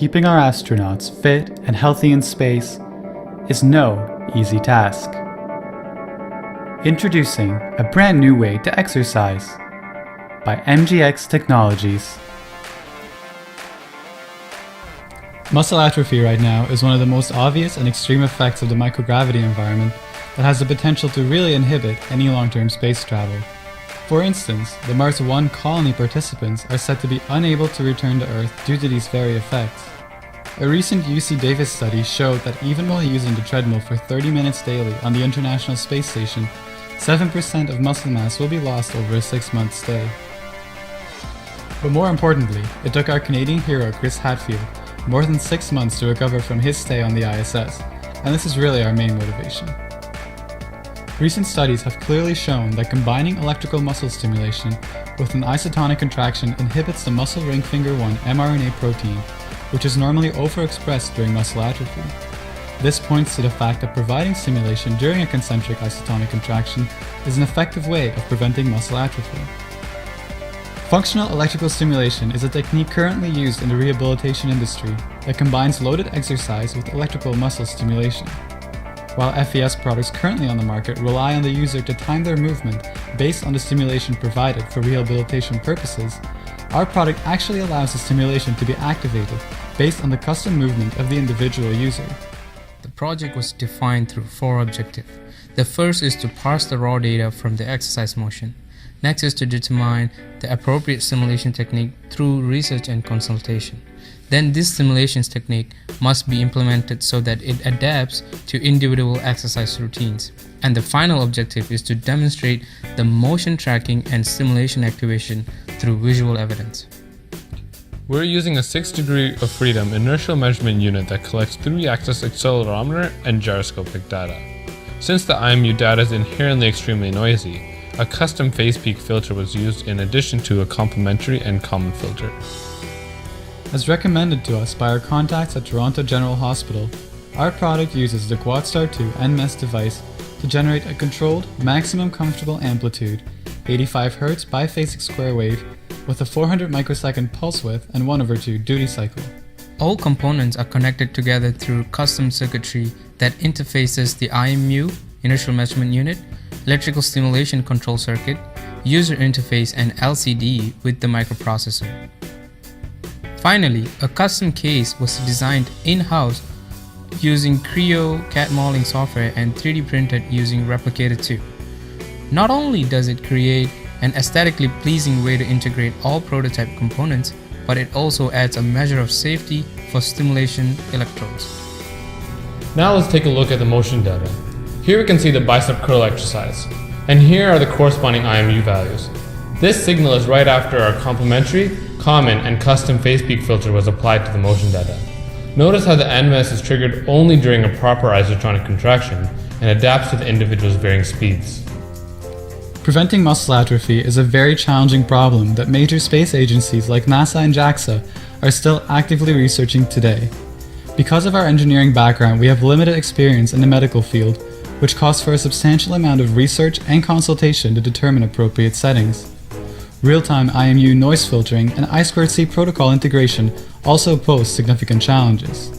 keeping our astronauts fit and healthy in space is no easy task. Introducing a brand new way to exercise by MGX Technologies. Muscle atrophy right now is one of the most obvious and extreme effects of the microgravity environment that has the potential to really inhibit any long-term space travel. For instance, the Mars 1 colony participants are said to be unable to return to Earth due to these very effects. A recent UC Davis study showed that even while using the treadmill for 30 minutes daily on the International Space Station, 7% of muscle mass will be lost over a 6-month stay. But more importantly, it took our Canadian hero Chris Hadfield more than 6 months to recover from his stay on the ISS, and this is really our main motivation. Recent studies have clearly shown that combining electrical muscle stimulation with an isotonic contraction inhibits the muscle ring finger 1 mRNA protein, which is normally overexpressed during muscle atrophy. This points to the fact that providing stimulation during a concentric isotonic contraction is an effective way of preventing muscle atrophy. Functional electrical stimulation is a technique currently used in the rehabilitation industry that combines loaded exercise with electrical muscle stimulation. While FES products currently on the market rely on the user to time their movement based on the stimulation provided for rehabilitation purposes, our product actually allows the stimulation to be activated based on the custom movement of the individual user. The project was defined through 4 objectives. The first is to parse the raw data from the exercise motion. Next is to determine the appropriate stimulation technique through research and consultation. Then this stimulation technique must be implemented so that it adapts to individual exercise routines. And the final objective is to demonstrate the motion tracking and stimulation activation through visual evidence. We're using a 6 degree of freedom inertial measurement unit that collects 3-axis accelerometer and gyroscopic data. Since the IMU data is inherently extremely noisy, a custom phase peak filter was used in addition to a complementary and common filter. As recommended to us by our contacts at Toronto General Hospital, our product uses the QuadStar 2 NMES device to generate a controlled, maximum comfortable amplitude, 85 Hz biphasic square wave with a 400 microsecond pulse width and 1/2 duty cycle. All components are connected together through custom circuitry that interfaces the IMU, inertial measurement unit, electrical stimulation control circuit, user interface and LCD with the microprocessor. Finally, a custom case was designed in-house using Creo CAD modeling software and 3D printed using Replicator 2. Not only does it create an aesthetically pleasing way to integrate all prototype components, but it also adds a measure of safety for stimulation electrodes. Now let's take a look at the motion data. Here we can see the bicep curl exercise, and here are the corresponding IMU values. This signal is right after our complementary, common, and custom phase peak filter was applied to the motion data. Notice how the NMES is triggered only during a proper isotonic contraction and adapts to the individual's varying speeds. Preventing muscle atrophy is a very challenging problem that major space agencies like NASA and JAXA are still actively researching today. Because of our engineering background, we have limited experience in the medical field, which calls for a substantial amount of research and consultation to determine appropriate settings. Real-time IMU noise filtering and I2C protocol integration also pose significant challenges.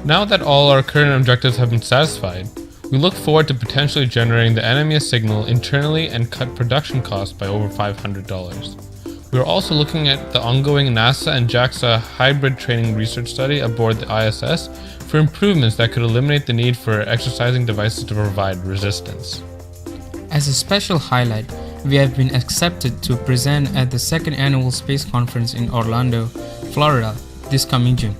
Now that all our current objectives have been satisfied, we look forward to potentially generating the NMES signal internally and cut production costs by over $500. We are also looking at the ongoing NASA and JAXA hybrid training research study aboard the ISS for improvements that could eliminate the need for exercising devices to provide resistance. As a special highlight, we have been accepted to present at the 2nd Annual Space Conference in Orlando, Florida this coming June.